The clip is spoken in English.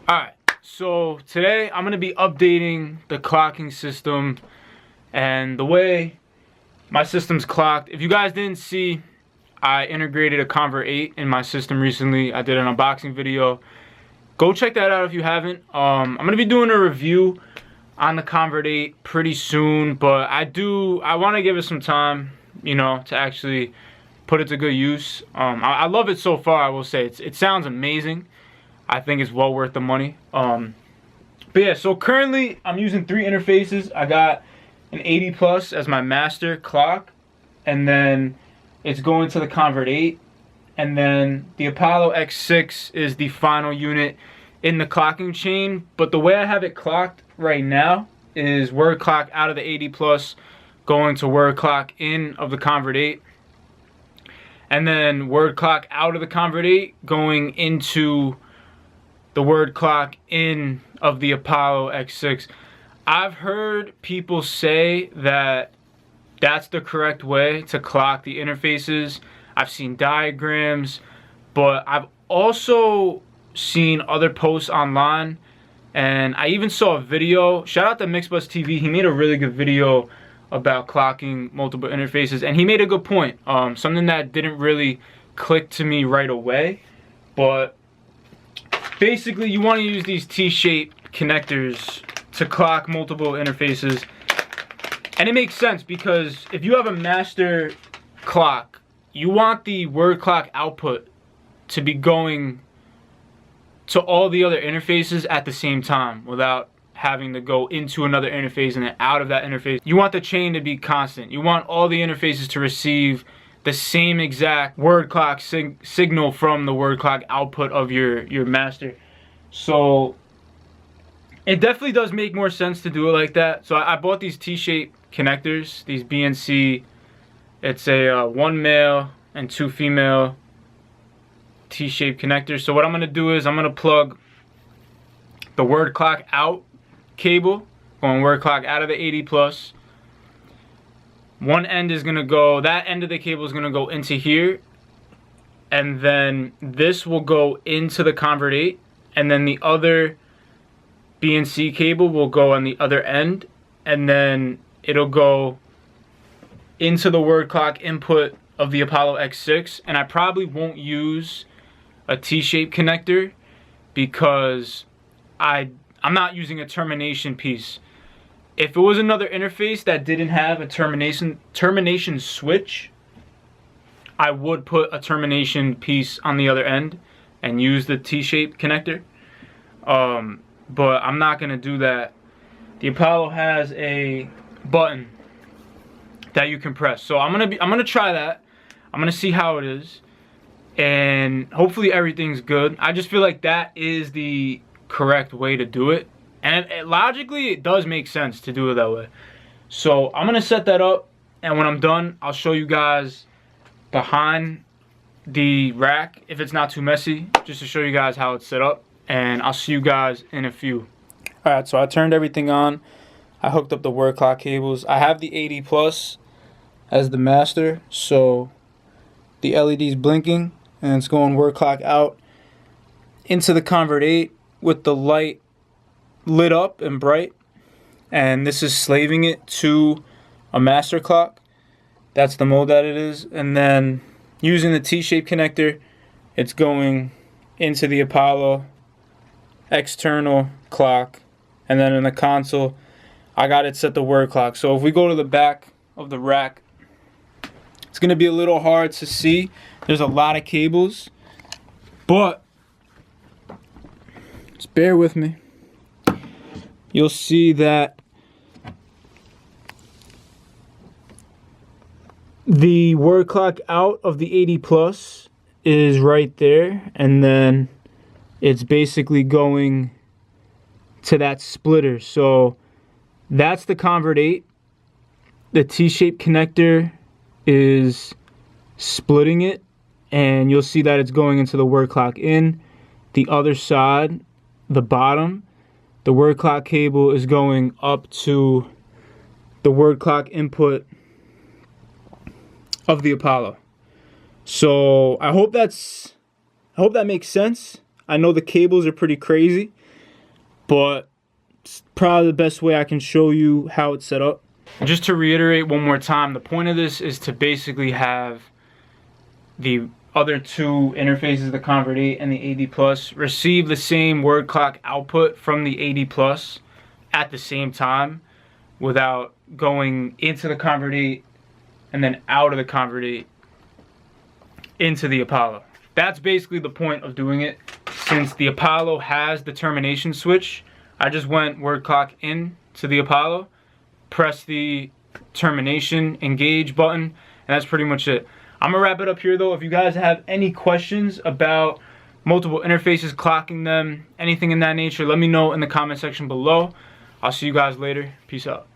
Alright, so today I'm going to be updating the clocking system and the way my system's clocked. If you guys didn't see, I integrated a Convert 8 in my system recently. I did an unboxing video. Go check that out if you haven't. I'm going to be doing a review on the Convert 8 pretty soon, but I want to give it some time, you know, to actually put it to good use. I love it so far, I will say. It sounds amazing. I think it's well worth the money. But yeah, so currently I'm using 3 interfaces. I got an 80 Plus as my master clock, and then it's going to the Convert 8, and then the Apollo X6 is the final unit in the clocking chain. But the way I have it clocked right now is word clock out of the 80 Plus going to word clock in of the Convert 8, and then word clock out of the Convert 8 going into the word clock in of the Apollo X6. I've heard people say that that's the correct way to clock the interfaces. I've seen diagrams, but I've also seen other posts online, and I even saw a video. Shout out to Mixbus TV. He made a really good video about clocking multiple interfaces, and he made a good point. Something that didn't really click to me right away, but basically, you want to use these T-shaped connectors to clock multiple interfaces. And it makes sense because if you have a master clock, you want the word clock output to be going to all the other interfaces at the same time without having to go into another interface and then out of that interface. You want the chain to be constant. You want all the interfaces to receive the same exact word clock signal from the word clock output of your master. So it definitely does make more sense to do it like that. So I bought these T-shaped connectors, these BNC. It's a 1 male and 2 female T-shaped connectors. So what I'm going to do is I'm going to plug the word clock out cable, going word clock out of the 80 Plus. One end is going to go, that end of the cable is going to go into here, and then this will go into the Convert 8, and then the other BNC cable will go on the other end, and then it'll go into the word clock input of the Apollo X6. And I probably won't use a T-shaped connector because I'm not using a termination piece. If it was another interface that didn't have a termination switch, I would put a termination piece on the other end and use the T-shaped connector. But I'm not gonna do that. The Apollo has a button that you can press, so I'm gonna try that. I'm gonna see how it is, and hopefully everything's good. I just feel like that is the correct way to do it. And logically, it does make sense to do it that way. So I'm going to set that up, and when I'm done, I'll show you guys behind the rack, if it's not too messy, just to show you guys how it's set up. And I'll see you guys in a few. Alright, so I turned everything on. I hooked up the word clock cables. I have the 80 Plus as the master, so the LED's blinking, and it's going word clock out into the Convert 8 with the light lit up and bright, and this is slaving it to a master clock. That's the mode that it is. And then using the T-shaped connector, it's going into the Apollo external clock, and then in the console I got it set to word clock. So if we go to the back of the rack, it's going to be a little hard to see. There's a lot of cables, but just bear with me. You'll see that the word clock out of the 80 Plus is right there, and then it's basically going to that splitter. So that's the Convert 8. The T-shaped connector is splitting it, and you'll see that it's going into the word clock in. The other side, the bottom, the word clock cable is going up to the word clock input of the Apollo. So I hope that makes sense. I know the cables are pretty crazy. but it's probably the best way I can show you how it's set up. And just to reiterate one more time, the point of this is to basically have the other two interfaces, the Convert 8 and the AD Plus, receive the same word clock output from the AD Plus at the same time without going into the Convert 8 and then out of the Convert 8 into the Apollo. That's basically the point of doing it. Since the Apollo has the termination switch, I just went word clock in to the Apollo, press the termination engage button, and that's pretty much it. I'm gonna wrap it up here though. If you guys have any questions about multiple interfaces, clocking them, anything in that nature, let me know in the comment section below. I'll see you guys later. Peace out.